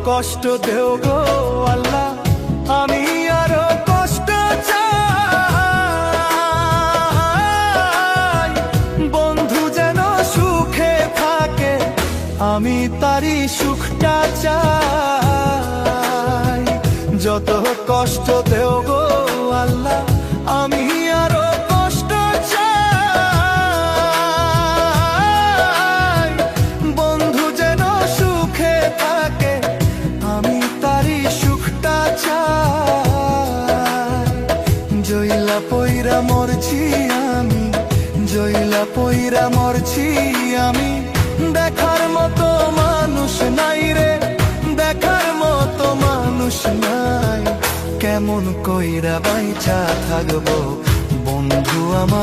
কষ্ট দেও গো আল্লাহ, আমি আরো কষ্ট চাই। বন্ধু যেন সুখে থাকে, আমি তারই সুখটা চাই। যত কষ্ট দেও গো আল্লাহ, আমি আরো কষ্ট চাই। বন্ধু যেন সুখে থাকে, আমি তারই সুখটা চাই। জইলা পইরা মরছি আমি, জইলা পইরা মরছি আমি, দেখার মতো মানুষ নাই রে, দেখার মতো মানুষ নাই। কেমন কইরা বাইচা থাকবো বন্ধু আমার।